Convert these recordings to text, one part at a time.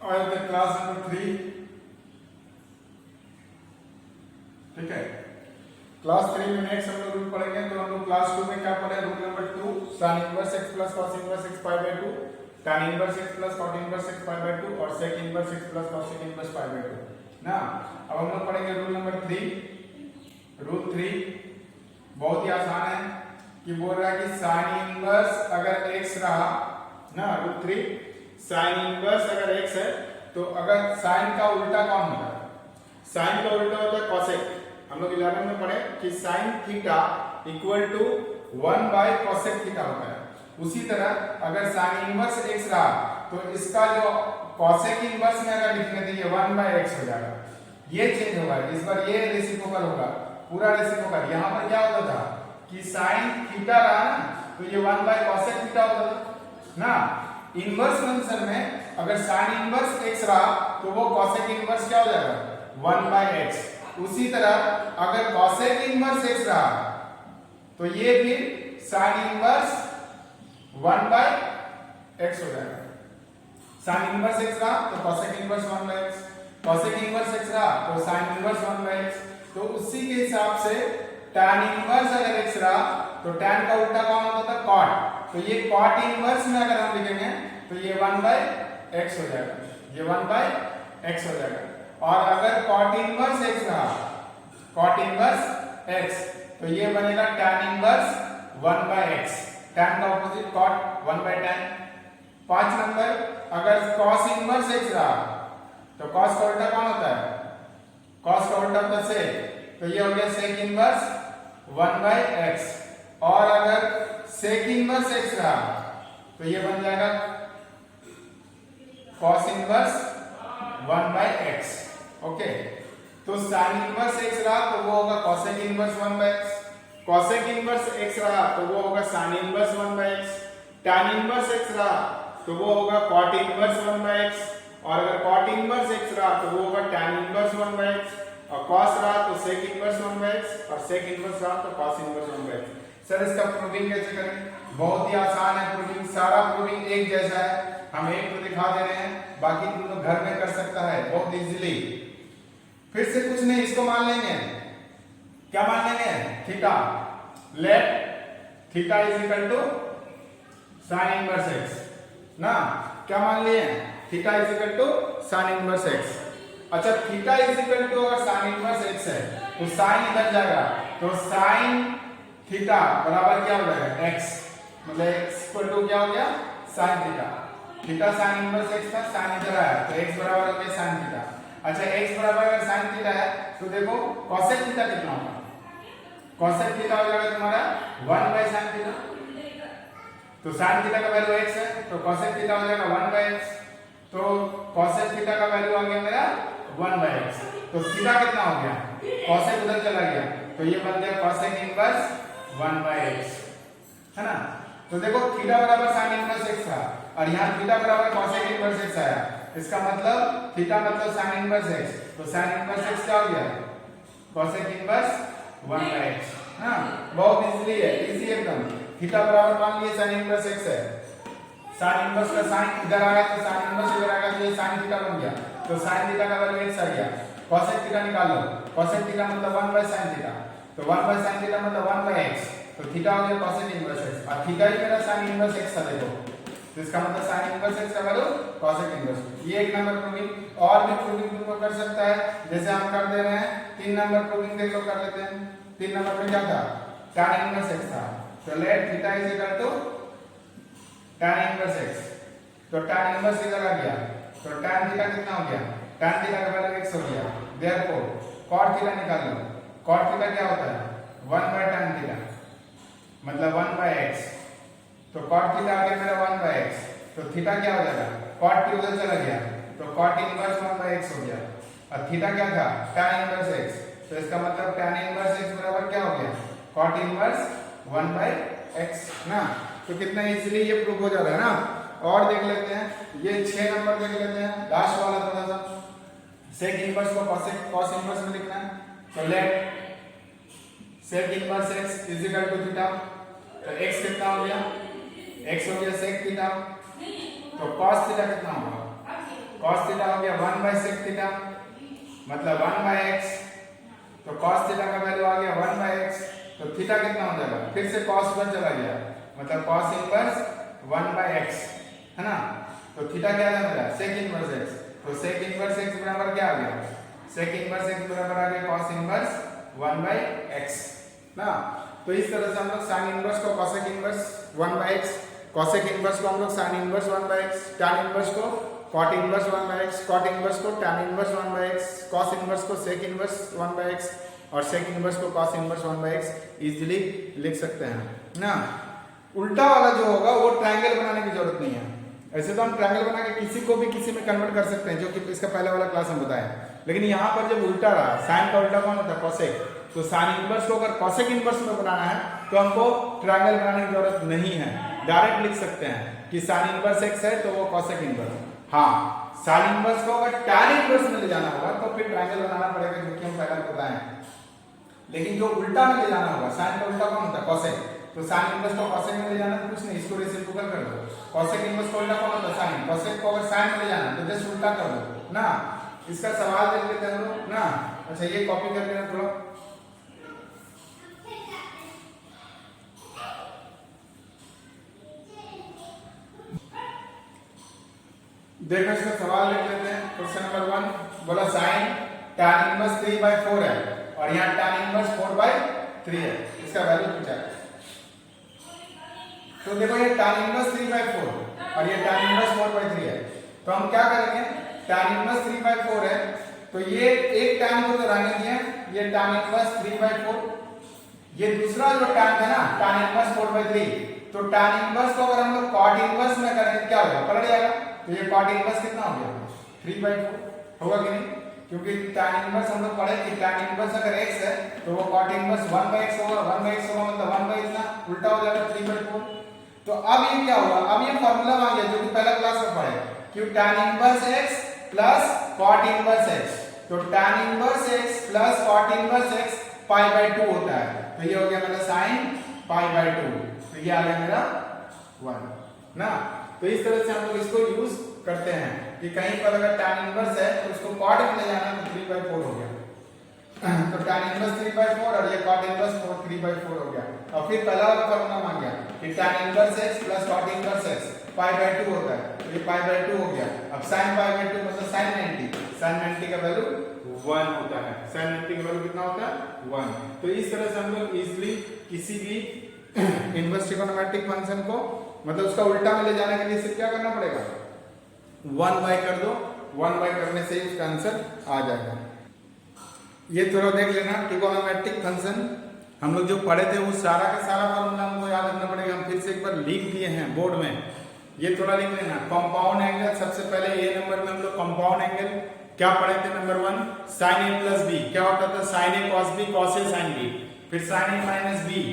और class number 3, ठीक है। क्लास 3 में नेक्स्ट हम लोग रूल पढ़ेंगे। तो हम लोग क्लास 2 में क्या पढ़े? Rule number 2, sin inverse x plus cos inverse x pi by 2, tan inverse x plus cot inverse x pi by 2 और sec inverse x plus cos inverse pi by 2 ना। अब हम लोग पढ़ेंगे रूल नंबर 3। रूल 3 बहुत ही आसान है कि बोल रहा है कि sin इनवर्स अगर x रहा ना, रूल 3 sin इनवर्स अगर x है तो अगर sin का उल्टा कौन होता है? sin का उल्टा होता है cosec। हम लोग 11 में पढ़े कि sin theta equal to 1 by cosec theta होता है। उसी तरह अगर sin इनवर्स x रहा तो इसका जो cosec इनवर्स में अगर लिखने तो ये 1 बाय x हो जाएगा। ये चेंज होगा, इस बार ये रेसिप्रोकल होगा, पूरा रेसिप्रोकल। यहाँ पर क्या होता था कि sin थीटा रहा ना तो ये 1 बाय cosec थीटा होता था ना। इनवर्स फंक्शन में अगर sin इनवर्स x रहा तो वो cosec इनवर्स क्या हो जाएगा? 1 बाय x। उसी तरह अगर cosec इनवर्स x रहा तो ये फिर sin इनवर्स 1 बाय x हो जाएगा। sin इनवर्स x रहा तो cosec inverse 1 by x, cosec inverse x रहा तो sin इनवर्स 1 बाय x। तो उसी के हिसाब से tan इनवर्स अगर x रहा तो tan का उल्टा कौन होता था? cot। तो ये cot इनवर्स में अगर हम लिखेंगे तो ये 1 बाय x हो जाएगा, ये 1 बाय x हो जाएगा। और अगर cot इनवर्स x रहा, cot इनवर्स x, तो ये बनेगा tan inverse 1 by x। tan का opposite cot 1 by tan। 5 number अगर cos इनवर्स x रहा तो cos का उल्टा कौन होता है? cos का उल्टा होता है sec, तो ये हो गया sec इनवर्स 1 बाय x। और अगर sec इनवर्स x रहा तो ये बन जाएगा cos inverse 1 by x। Okay, तो sin इनवर्स x रहा तो वो होगा cosec inverse 1 by x, cosec inverse x रहा तो वो होगा sin inverse 1 by x, tan inverse x रहा तो वो होगा cot इनवर्स 1 बाय x, और अगर cot इनवर्स x रहा तो वो होगा tan इनवर्स 1 बाय x, और cos रहा तो sec इनवर्स 1 बाय x, और sec इनवर्स रहा तो cos inverse 1 by x। Sir इसका प्रूविंग कैसे करें? बहुत ही आसान है प्रूविंग, सारा प्रूविंग एक जैसा है। हम एक तो दिखा दे रहे हैं, बाकी तुम लोग घर में कर सकता है बहुत इजीली। फिर से कुछ नहीं, इसको मान लेंगे, क्या मान लेंगे? Theta. Let theta is equal to sin inverse x ना, क्या मान लिए? Theta is equal to sin inverse x। अच्छा, थीटा इज इक्वल टू अगर sin इनवर्स x है तो sin इधर जाएगा, तो sin थीटा बराबर क्या हो जाएगा? x, मतलब x इक्वल टू क्या हो गया? sin theta. Theta sin inverse x था, sin इधर आया तो x बराबर हो गया sin थीटा। अच्छा, x बराबर अगर sin थीटा है तो देखो cosec थीटा कितना होगा? cosec थीटा हो जाएगा तुम्हारा 1 बाय sin थीटा। तो sin थीटा का वैल्यू x है तो cosec थीटा हो जाएगा 1 बाय x। तो cosec थीटा का वैल्यू आ गया मेरा 1 बाय x। तो थीटा कितना हो गया? cosec उधर चला गया तो ये बन गया cosec इनवर्स 1 बाय x, है ना। तो देखो थीटा बराबर sin इनवर्स x था और यहाँ थीटा बराबर cosec इनवर्स x आया। इसका मतलब थीटा मतलब sin इनवर्स x, तो sin इनवर्स x क्या हो गया? cosec inverse 1 by x। हाँ, बहुत इजीली है, इजी एकदम। थीटा बराबर मान लिए sin इनवर्स x है, sin इनवर्स का sin इधर आ गया तो sin इनवर्स इधर आ गया तो ये sin थीटा बन गया, तो sin थीटा का वैल्यू x आ गया। cosec थीटा निकाल लो, cosec थीटा मतलब 1 बाय sin थीटा, तो 1 बाय sin थीटा मतलब 1 बाय x, तो थीटा हो गया cosec इनवर्स x, और थीटा ही मेरा sin इनवर्स x था देखो, तो इसका मतलब sin इनवर्स x का वैल्यू cosec इनवर्स। ये एक नंबर प्रूविंग। और भी प्रूविंग तुमको कर सकता है, जैसे हम कर दे रहे हैं। 3 नंबर प्रूविंग देख लो, कर लेते हैं। 3 नंबर में क्या था? tan इनवर्स x था, तो let theta is equal to tan inverse x। तो tan इनवर्स इधर आ गया तो tan थीटा कितना हो गया? tan थीटा का वैल्यू x हो गया। देयरफॉर cot थीटा निकाल लो, cot थीटा क्या होता है? 1 बाय tan थीटा, मतलब 1 बाय x। तो cot थीटा आ गया मेरा 1 बाय x, तो थीटा क्या हो जाएगा? cot t उधर चला गया तो cot इनवर्स 1 बाय x हो गया, और थीटा क्या था? tan इनवर्स x, तो इसका मतलब tan इनवर्स x बराबर क्या हो गया? cot इनवर्स 1 बाय x ना। तो कितना इजीली ये प्रूव हो जा रहा है ना। और देख लेते हैं, ये 6 नंबर देख लेते हैं, लास्ट वाला थोड़ा सा। sec इनवर्स को cos इनवर्स में लिखना है, तो let sec inverse x is equal to theta, तो x कितना हो गया? x हो गया sec थीटा, तो cos थीटा कितना होगा? cos थीटा हो गया 1 by sec थीटा, मतलब 1 by x। तो cos थीटा का वैल्यू आ गया 1 by x, तो थीटा कितना हो जाएगा, फिर से cos पर चला गया, मतलब cos इनवर्स 1 by x, है ना। तो थीटा क्या आ गया, sec इनवर्स x। तो sec इनवर्स x बराबर क्या आ गया, sec इनवर्स x बराबर आ गया cos इनवर्स 1 by x ना। तो इस तरह से हम लोग sin इनवर्स को cosec inverse 1 by x, cosec inverse को हम लोग sin inverse 1 by x, tan inverse को cot inverse 1 by x, cot inverse को tan inverse 1 by x, cos inverse को sec इनवर्स 1 by x और sec इनवर्स को cos inverse 1 by x easily लिख सकते हैं ना। उल्टा वाला जो होगा वो ट्रायंगल बनाने की जरूरत नहीं है। ऐसे तो हम ट्रायंगल बना के किसी को भी किसी में कन्वर्ट कर सकते हैं, जो कि इसका पहले वाला क्लास में बताया। लेकिन यहाँ पर जब उल्टा रहा, साइन का उल्टा कौन होता है, cosec, तो साइन इनवर्स को अगर cosec इनवर्स में बनाना है तो हमको ट्रायंगल बनाने की जरूरत नहीं है, डायरेक्ट लिख सकते हैं कि साइन इनवर्स x है तो वो cosec इनवर्स। हाँ, साइन इनवर्स को अगर tan इनवर्स में ले जाना होगा तो फिर ट्रायंगल बनाना पड़ेगा, जो कि हम पहले बताए हैं। लेकिन जो उल्टा में ले जाना होगा, साइन का उल्टा कौन होता है, cosec, तो साइन इनवर्स को cosec में ले जाना तो कुछ नहीं, इसको रेसिप्रोकल कर दो। cosec इनवर्स का उल्टा कौन होता है, साइन, cosec को अगर साइन में ले जाना तो जस्ट उल्टा कर दो ना। इसका सवाल देख लेते हैं हम लोग ना। अच्छा, ये कॉपी कर लेना थोड़ा। देखो इसका सवाल लिख लेते हैं। क्वेश्चन नंबर 1 बोला साइन tan इनवर्स 3/4 है और यहाँ tan इनवर्स 4/3 है, इसका वैल्यू पूछा है। तो देखो ये tan इनवर्स 3/4 और ये tan इनवर्स 4/3 है, तो हम क्या करेंगे, tan इनवर्स 3/4 है तो ये एक tan को तो रहने दिए, ये tan इनवर्स 3/4, ये दूसरा जो tan है ना tan इनवर्स 4/3, तो tan इनवर्स को अगर हम लोग cot इनवर्स में करेंगे क्या होगा, पलट जाएगा। तो ये cot इनवर्स कितना हो गया, 3/4 होगा कि नहीं, क्योंकि tan इनवर्स हम लोग पढ़े कि tan इनवर्स अगर x है तो वो cot इनवर्स 1/x होगा, 1/x होगा मतलब 1 इतना उल्टा हो जाएगा 3/4। तो अब ये क्या होगा, अब ये फार्मूला आ गया जो कि पहला क्लास में पढ़े कि tan inverse x plus cot inverse x, तो tan inverse x plus cot inverse x π/2 होता है। तो ये हो गया मेरा sin π/2, तो ये आ गया मेरा 1 ना। तो इस तरह से हम लोग इसको यूज करते हैं कि कहीं पर अगर tan इनवर्स है तो उसको cot में ले जाना तो 3/4 हो गया। तो tan इनवर्स 3/4 और ये cot इनवर्स 3/4 हो गया। और फिर पहला वाला फॉर्मूला मान गया कि tan inverse x plus cot inverse x π/2 होता है, तो ये π/2 हो गया। अब sin π/2 मतलब sin 90, sin 90 का वैल्यू 1 होता है, sin 90 का वैल्यू कितना होता है 1। तो इस तरह से हम लोग इजीली किसी भी इनवर्स ट्रिगोनोमेट्रिक फंक्शन को मतलब उसका उल्टा में ले जाने के लिए सिर्फ क्या करना पड़ेगा, 1/, कर दो, 1/, करने से ही उसका आंसर आ जाएगा। ये थोड़ा देख लेना, ट्रिगोनोमेट्रिक फंक्शन हम लोग जो पढ़े थे वो सारा का सारा फॉर्मूला हमको याद रखना पड़ेगा। हम फिर से एक बार लिख दिए हैं बोर्ड में, ये थोड़ा लिख लेना। कंपाउंड एंगल, सबसे पहले ए नंबर में हम लोग कंपाउंड एंगल क्या पढ़े थे, number 1 sin a plus b, क्या होता था sin a cos b cos a sin b, फिर sin a minus b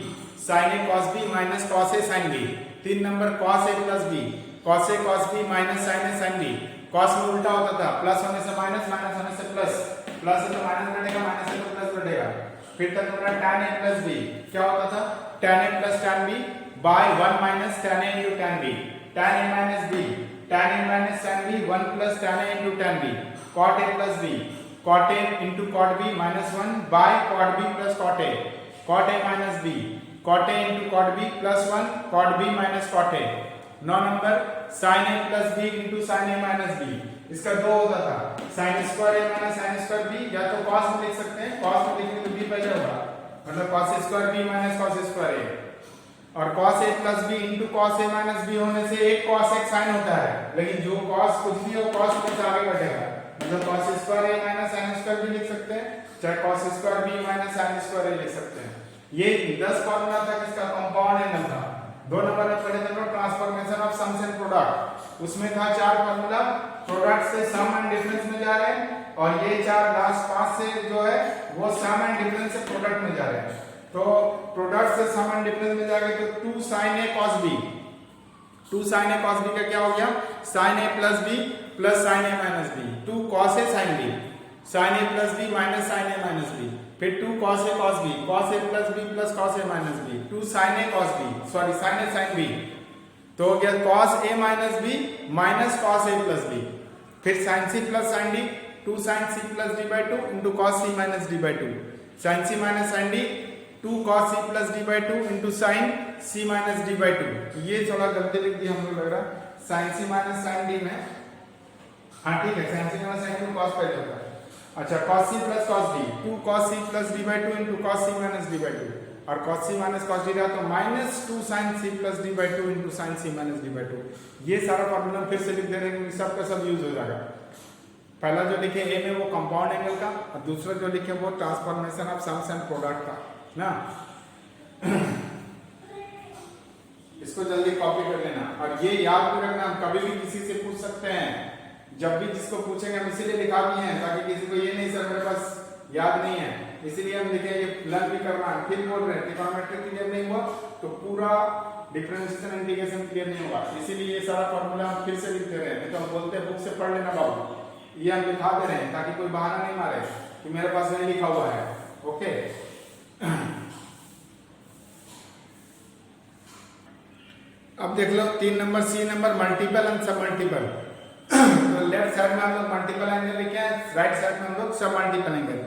sin a cos b minus cos a sin b, 3 number cos a plus b cos a cos b minus sin a sin b, cos में उल्टा होता था, plus होने से minus, minus होने से plus, plus से तो माइनस बढ़ेगा, माइनस से तो प्लस बढ़ेगा। फिर तक हमारा tan a प्लस b क्या होता था, tan a plus tan b by 1 minus tan a into tan b, tan a minus b tan a minus tan b 1 plus tan a into tan b, cot a plus b cot a into cot b minus 1 by cot b plus cot a, cot a minus b cot a into cot b plus 1 cot b minus cot a। 9 number sin a plus b into sin a minus b, इसका 2 होता था sin square a minus sin square b, या तो cos में लिख सकते हैं, cos में लिखेंगे तो b पहले होगा, मतलब cos square b minus cos square a, और cos a plus b into cos a minus b होने से एक cos एक sin होता है, लेकिन जो cos कुछ भी हो cos में से आगे बढ़ेगा, मतलब cos square a minus sin square भी लिख सकते हैं, चाहे cos square b minus sin square a लिख सकते हैं। ये 10 फॉर्मूला था किसका, कंपाउंड एंगल का। 2 नंबर में पढ़े थे transformation of sums and product, उसमें था 4 फॉर्मूला, प्रोडक्ट से सम एंड डिफरेंस में जा रहे हैं, और ये 4 लास्ट 5 से जो है वो सम एंड डिफरेंस से प्रोडक्ट में जा रहे हैं। तो प्रोडक्ट से सम एंड डिफरेंस में जाएगा तो 2 sin a cos b, 2 sin a cos b का क्या हो गया sin a plus b plus sin a minus b, 2 cos a sin b, sin a plus b minus sin a minus b, फिर 2 cos a cos b, cos a plus b plus cos a minus b, 2 sin a cos b, sorry sin a sin b, तो हो गया cos a minus b minus cos a plus b, फिर sine C plus sine D, 2 sign C plus D by two into cos C minus D by two, sine C minus sine D 2 cos c plus D by two into sine C minus D by two. ये थोड़ा गलती लिख दी हम लोग लग रहा, sine C minus sine D में, हाँ ठीक है, sine C minus sine D cos पहले होता है। अच्छा cos c plus cos d 2 cos c plus d by two into cos c minus d by two, और cos c minus cos d रहा तो minus 2 sin c plus d by two into sin c minus d by two. ये सारा formula फिर से लिख दे रहे हैं, सब का सब यूज हो जाएगा। पहला जो लिखे ए में वो कंपाउंड एंगल का, और दूसरा जो लिखे वो transformation of sums and product का ना। इसको जल्दी कॉपी कर लेना, और ये याद भी रखना, हम कभी भी किसी से पूछ सकते हैं, जब भी जिसको पूछेंगे हम इसीलिए लिखा भी है ताकि किसी को ये नहीं सर मेरे पास याद नहीं है, इसीलिए हम लिखे ये लर्न भी करना है। फिर बोल रहे हैं ट्रिग्नोमेट्री क्लियर नहीं हुआ तो पूरा डिफरेंशिएशन इंटीग्रेशन क्लियर नहीं होगा, इसीलिए ये सारा फॉर्मूला हम फिर से लिख दे रहे हैं। नहीं तो हम बोलते हैं बुक से पढ़ लेना बाबू, ये हम लिखा दे रहे हैं ताकि कोई बहाना नहीं मारे कि मेरे पास नहीं लिखा हुआ है। ओके अब देख लो 3 number C number multiple and submultiple. तो लेफ्ट साइड में हम लोग मल्टीपल एंगल लिखे हैं, राइट साइड में हम लोग सब मल्टीपल एंगल।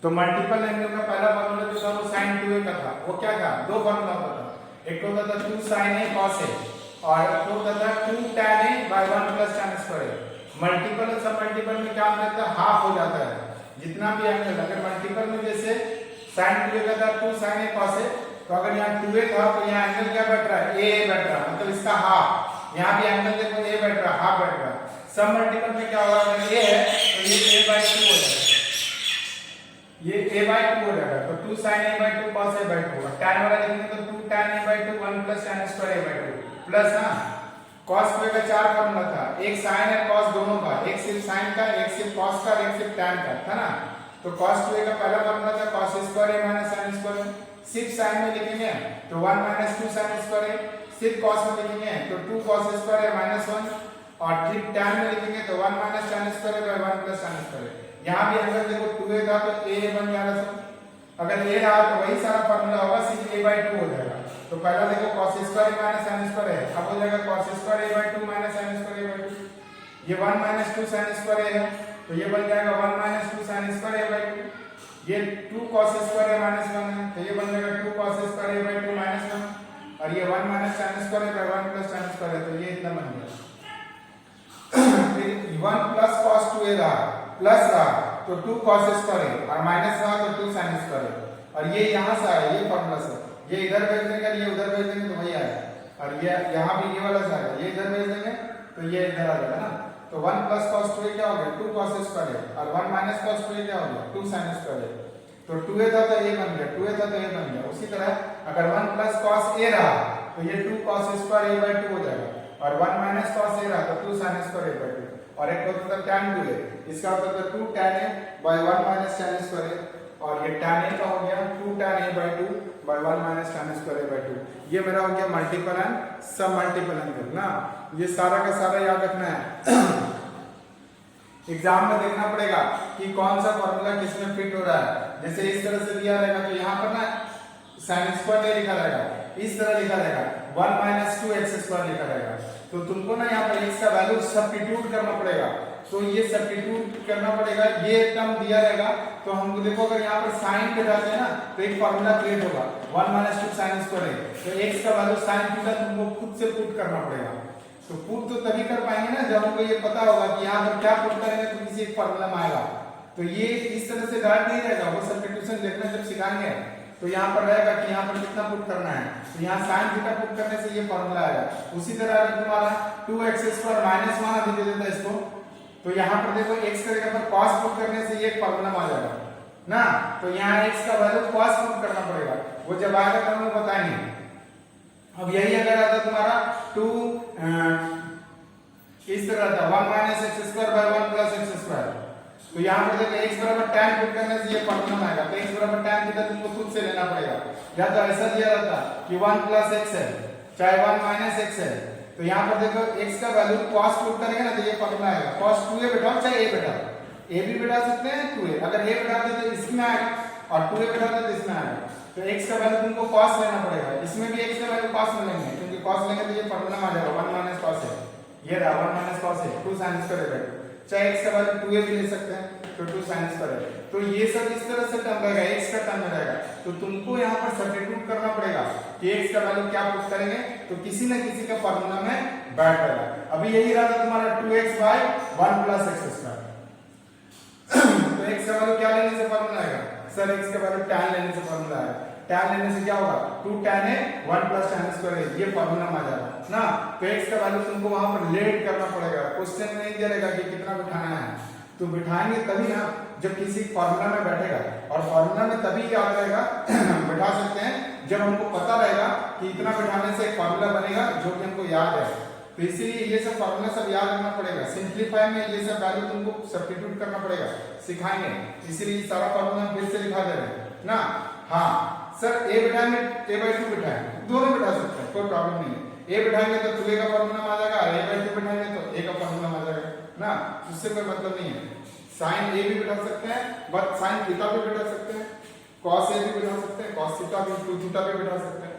तो मल्टीपल एंगल का पहला फॉर्मूला जो था वो sin 2a का था। वो क्या था, दो फॉर्मूला होता था, एक होता था 2 sin a cos a और एक होता था 2 tan a by 1 plus tan square a। Multiple और सब मल्टीपल में क्या होता है, हाफ हो जाता है जितना भी एंगल। अगर मल्टीपल में जैसे sin 2a का था 2 sin a cos a, तो अगर यहाँ 2a था तो यहाँ एंगल क्या बैठ रहा है, a बैठ रहा है, मतलब इसका हाफ। यहाँ भी एंगल देखो a बैठ रहा है, हाफ बैठ रहा है। सब मल्टीपल में क्या होगा, अगर a है तो ये a by 2 हो जाएगा, ये a by 2 हो जाएगा। तो 2 sin a by 2 cos a by 2, और tan वाला लिखेंगे तो 2 tan a by 2 1 plus tan square a by 2 plus हाँ cos स्क्वायर का 4 फॉर्मूला था, एक sin और cos दोनों का, एक सिर्फ sin का, एक सिर्फ cos का, एक सिर्फ tan का था ना। तो cos 2a का पहला फॉर्मूला था cos square a minus sin square a, सिर्फ sin में लिखेंगे तो 1 minus 2 sin स्क्वायर a, सिर्फ cos में लिखेंगे तो 2 cos स्क्वायर a minus 1, और ठीक tan में लिखेंगे तो 1 minus tan square a by 1 plus tan square a। यहाँ भी अगर देखो 2a था तो a बन जा रहा था, अगर a रहा तो वही सारा फॉर्मूला होगा, सिर्फ a by 2 हो जाएगा। तो पहला देखो cos square a minus sin square a, अब हो जाएगा cos square a by 2 minus sin square a by 2। ये 1 minus 2 sin स्क्वायर a है तो ये बन जाएगा 1 minus 2 sin square a by 2। ये 2 cos स्क्वायर a minus 1 है तो ये बन जाएगा 2 cos square a by 2 minus 1, और ये 1 minus tan square a by 1 plus tan square है तो ये इतना बन गया। फिर 1 plus cos 2a रहा, प्लस रहा तो 2 cos स्क्वायर a, और माइनस रहा तो 2 sin स्क्वायर a, और ये यहाँ से आया, ये फॉर्मूला से, ये इधर भेज देंगे, ये उधर भेज देंगे तो वही आएगा, और ये यहाँ भी ये वाला से आएगा, ये इधर भेज देंगे तो ये इधर आ जाएगा ना। तो 1 plus cos 2a क्या हो गया, 2 cos स्क्वायर a, और 1 minus cos 2a क्या हो गया, 2 sin स्क्वायर a। तो 2a था तो a बन गया, 2a था तो a बन गया। उसी तरह अगर 1 plus cos a रहा तो ये 2 cos स्क्वायर a by 2 हो जाएगा, और 1 minus cos a रहा तो 2 sin स्क्वायर a by 2, और एक होता था tan 2a, इसका होता था 2 tan a by 1 minus tan square a, और ये tan a का हो गया 2 tan a by 2 by 1 minus tan square a by 2। ये मेरा हो गया मल्टीपल एंड सब मल्टीपल एंगल ना। ये सारा का सारा याद रखना है। एग्जाम में देखना पड़ेगा कि कौन सा फॉर्मूला किसमें फिट हो रहा है। जैसे इस तरह से दिया रहेगा तो यहाँ पर ना sin स्क्वायर नहीं लिखा रहेगा, इस तरह लिखा रहेगा 1 minus 2x स्क्वायर लिखा रहेगा। तो तुमको ना यहाँ पर x का वैल्यू सब्स्टिट्यूट करना पड़ेगा, तो ये सब्स्टिट्यूट करना पड़ेगा। ये टर्म दिया रहेगा तो हमको देखो अगर यहाँ पर साइन बैठाते हैं ना तो एक फॉर्मूला क्रिएट होगा 1 minus 2 sin स्क्वायर है, तो x का वैल्यू sin थीटा तुमको खुद से पुट करना पड़ेगा। तो पुट तो तभी कर पाएंगे ना जब हमको ये पता होगा कि यहाँ पर क्या पुट करेंगे तो किसी एक फॉर्मूला में आएगा। तो ये इस तरह से डायरेक्ट नहीं रहेगा, वो सब्स्टिट्यूशन देखना जब सिखाएंगे तो यहाँ पर रहेगा कि यहाँ पर कितना पुट करना है, तो यहाँ sin थीटा पुट करने से ये फॉर्मूला आएगा। उसी तरह अगर तुम्हारा 2x स्क्वायर माइनस 1 अभी दे देता है इसको, तो यहाँ पर देखो x का जगह पर cos पुट करने से ये फॉर्मूला आ जाएगा ना। तो यहाँ x का वैल्यू cos पुट करना पड़ेगा, वो जब आएगा तो हम बताएंगे। अब यही अगर आता तुम्हारा 2 इस तरह था 1 minus x square by 1 plus x square, तो यहाँ पर देखो x बराबर tan पुट करने से ये फॉर्मूला आएगा। तो x बराबर tan थीटा तुमको खुद से लेना पड़ेगा, या तो ऐसा दिया रहता कि 1 plus x है चाहे 1 minus x है, तो यहाँ पर देखो x का वैल्यू cos पुट करेंगे ना तो ये फॉर्मूला आएगा। cos 2a बैठाओ चाहे a बैठाओ, a भी बैठा सकते हैं 2a, अगर a बैठाते तो इसमें आएगा और 2a बैठाते तो इसमें आएगा। तो x का वैल्यू तुमको cos लेना पड़ेगा, इसमें भी x का वैल्यू cos में लेंगे, क्योंकि cos लेंगे तो ये फॉर्मूला आ जाएगा 1 minus cos है, ये रहा 1 minus cos है 2 sin स्क्वायर है। चाहे x का वैल्यू 2a भी ले सकते हैं, तो 2 sin स्क्वायर है। तो ये सब इस तरह से टर्म रहेगा, x का टर्म रहेगा। तो तुमको यहाँ पर सब्स्टिट्यूट करना पड़ेगा कि x का वैल्यू क्या पुट करेंगे, तो किसी न किसी का फार्मूला में बैठ जाएगा। अभी यही रहा था तुम्हारा 2x by 1 plus x square. तो x का वैल्यू क्या लेने से फार्मूला आएगा, सर x का वैल्यू tan लेने से फार्मूला आएगा। tan लेने से क्या होगा, 2 tan a 1 plus tan square है, ये फार्मूला में आ जाएगा ना। तो x का वैल्यू तुमको वहां पर लेट करना पड़ेगा, क्वेश्चन में नहीं दे रहेगा कि कितना बिठाना है, तो बिठाएंगे तभी ना जब किसी फार्मूला में बैठेगा, और फार्मूला में तभी याद रहेगा बिठा सकते हैं जब हमको पता रहेगा कि इतना बिठाने से एक फार्मूला बनेगा जो कि हमको याद है। तो इसीलिए ये सब फार्मूला सब याद रखना पड़ेगा। सिंप्लीफाई में ये सब वैल्यू तुमको सब्स्टिट्यूट करना पड़ेगा, सिखाएंगे, इसीलिए सारा फार्मूला फिर से लिखा दे रहे हैं ना। हाँ सर a बिठाएंगे a/2 बिठाएं, दोनों बिठा सकते हैं, कोई प्रॉब्लम नहीं है। a बिठाएंगे तो 2a का फार्मूला आ जाएगा, a/2 बिठाएंगे तो a का फार्मूला आ जाएगा ना, उससे कोई मतलब नहीं है। sin a भी बिठा सकते हैं, बट sin थीटा भी बिठा सकते हैं, cos a भी बिठा सकते हैं, cos थीटा भी 2 थीटा भी बिठा सकते हैं,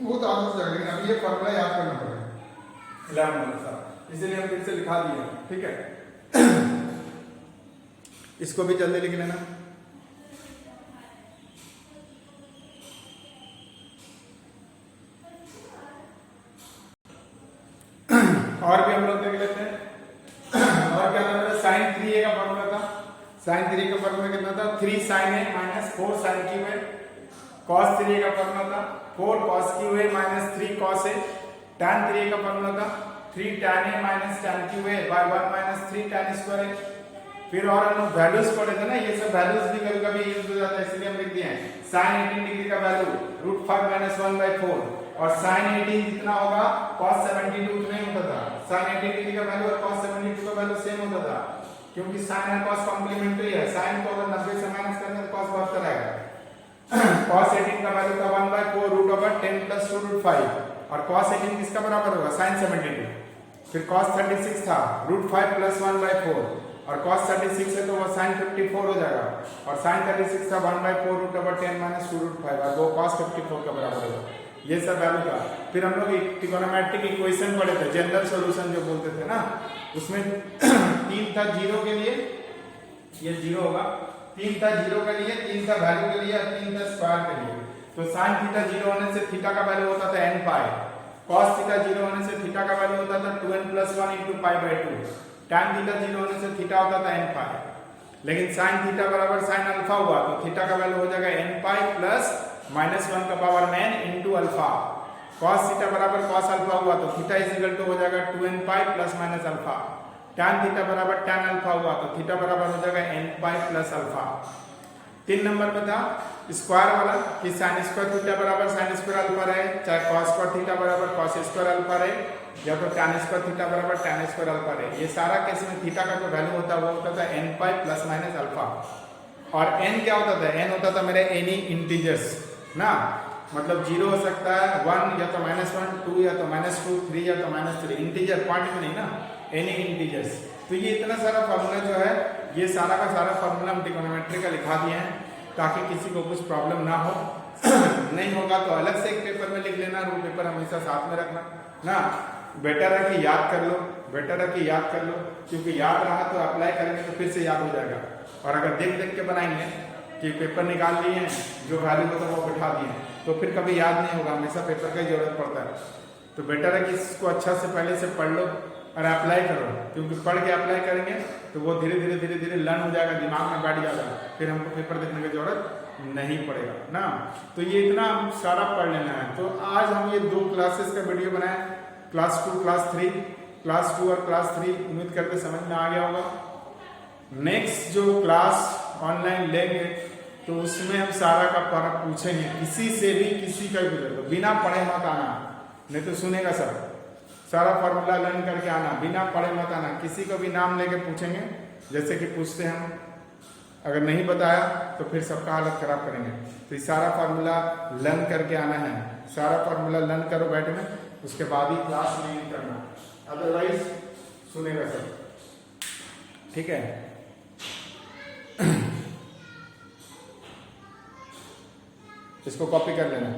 वो तो आगे से लेकिन अभी ये फार्मूला याद करना पड़ेगा 11 वाला साहब, इसलिए हम फिर से लिखा दिए, ठीक है। इसको भी जल्दी लिख लेना। और भी हम लोग देख लेते हैं। और क्या था, sin 3a का फॉर्मूला था, sin 3a का फॉर्मूला कितना था, 3 sin a minus 4 sin q a। cos 3a का फॉर्मूला था 4 cos q a minus 3 cos a। tan 3a का फॉर्मूला था 3 tan a minus tan q a by 1 minus 3 tan square a। फिर और हम लोग वैल्यूज पढ़े थे ना, ये सब वैल्यूज भी कभी कभी यूज हो जाता है, इसलिए हम लिख दिए हैं sin 18 डिग्री का वैल्यू √5 माइनस 1/4, और sin 18 जितना होगा cos 72 उतना ही होता था। sin 18 डिग्री का वैल्यू और cos 72 का वैल्यू सेम होता था, क्योंकि sin और cos कॉम्प्लीमेंट्री है। sin को अगर 90 से माइनस करेंगे तो cos 72 आएगा। cos 18 का वैल्यू था 1/4 √10 + 2√5, और cos 18 किसका बराबर होगा, sin 72। फिर cos 36 था √5 + 1/4, और cos 36 है तो वो sin 54 हो जाएगा, और sin 36 था 1/4 √10 - 2√5, और वो cos 54 का बराबर होगा। ये सब वैल्यू था। फिर हम लोग ट्रिगोनोमेट्रिक इक्वेशन पढ़े थे, जनरल सॉल्यूशन जो बोलते थे ना, उसमें 3 था 0 के लिए, ये 0 होगा, 3 था 0 के लिए, 3 था वैल्यू के लिए, और 3 था स्क्वायर के लिए। तो sin थीटा 0 होने से थीटा का वैल्यू होता था n पाई, cos थीटा 0 होने से थीटा का वैल्यू होता था 2n + 1 × π/2, tan थीटा 0 होने से थीटा होता था n पाई। लेकिन sin थीटा बराबर sin अल्फा हुआ तो थीटा का वैल्यू हो जाएगा n पाई प्लस -1 का power n × alpha. cos theta बराबर cos अल्फा हुआ तो थीटा हो जाएगा 2n pi plus minus alpha. tan theta बराबर tan अल्फा हुआ तो थीटा बराबर हो जाएगा n pi plus alpha. 3 number में था स्क्वायर वाला कि sin स्क्वायर थीटा बराबर sin स्क्वायर अल्फा रहे, चाहे cos स्क्वायर थीटा बराबर cos स्क्वायर अल्फा रहे, या तो tan स्क्वायर थीटा बराबर tan स्क्वायर अल्फा रहे। ये सारा केस में थीटा का जो वैल्यू होता है वो होता था n pi plus minus alpha. और n क्या होता था, n होता था मेरे एनी इंटीजर्स ना, मतलब 0 हो सकता है, 1 या तो -1, 2 या तो -2, 3 या तो -3, इंटीजर पार्ट में नहीं ना, एनी इंटीजर्स। तो ये इतना सारा फार्मूला जो है, ये सारा का सारा फार्मूला हम ट्रिगोनोमेट्री का लिखा दिए हैं ताकि किसी को कुछ प्रॉब्लम ना हो। नहीं होगा तो अलग से एक पेपर में लिख लेना, वो पेपर हमेशा साथ में रखना ना। बेटर है कि याद कर लो, बेटर है कि याद कर लो, क्योंकि याद रहा तो अप्लाई करेंगे तो फिर से याद हो जाएगा। और अगर देख देख के बनाएंगे कि पेपर निकाल लिए हैं, जो वैल्यू होता है वो बिठा दिए, तो फिर कभी याद नहीं होगा, हमेशा पेपर की जरूरत पड़ता है। तो बेटर है कि इसको अच्छा से पहले से पढ़ लो और अप्लाई करो, क्योंकि पढ़ के अप्लाई करेंगे तो वो धीरे धीरे लर्न हो जाएगा, दिमाग में बैठ जाएगा, फिर हमको पेपर देखने की जरूरत नहीं पड़ेगा ना। तो ये इतना सारा पढ़ लेना है। तो आज हम ये 2 क्लासेस का वीडियो बनाए, क्लास 2 क्लास 3, क्लास 2 और क्लास 3, उम्मीद करते समझ में आ गया होगा। नेक्स्ट जो क्लास ऑनलाइन लेंगे तो उसमें हम सारा का पारा पूछेंगे, किसी से भी किसी का भी तो बिना पढ़े मत आना, नहीं तो सुनेगा सब। सारा फार्मूला लर्न करके आना, बिना पढ़े मत आना, किसी को भी नाम लेके पूछेंगे जैसे कि पूछते हैं हम, अगर नहीं बताया तो फिर सबका हालत खराब करेंगे। तो ये सारा फार्मूला लर्न करके आना है, सारा फार्मूला लर्न करो बैठ में, उसके बाद ही क्लास में करना, अदरवाइज सुनेगा सब, ठीक है। इसको कॉपी कर लेना।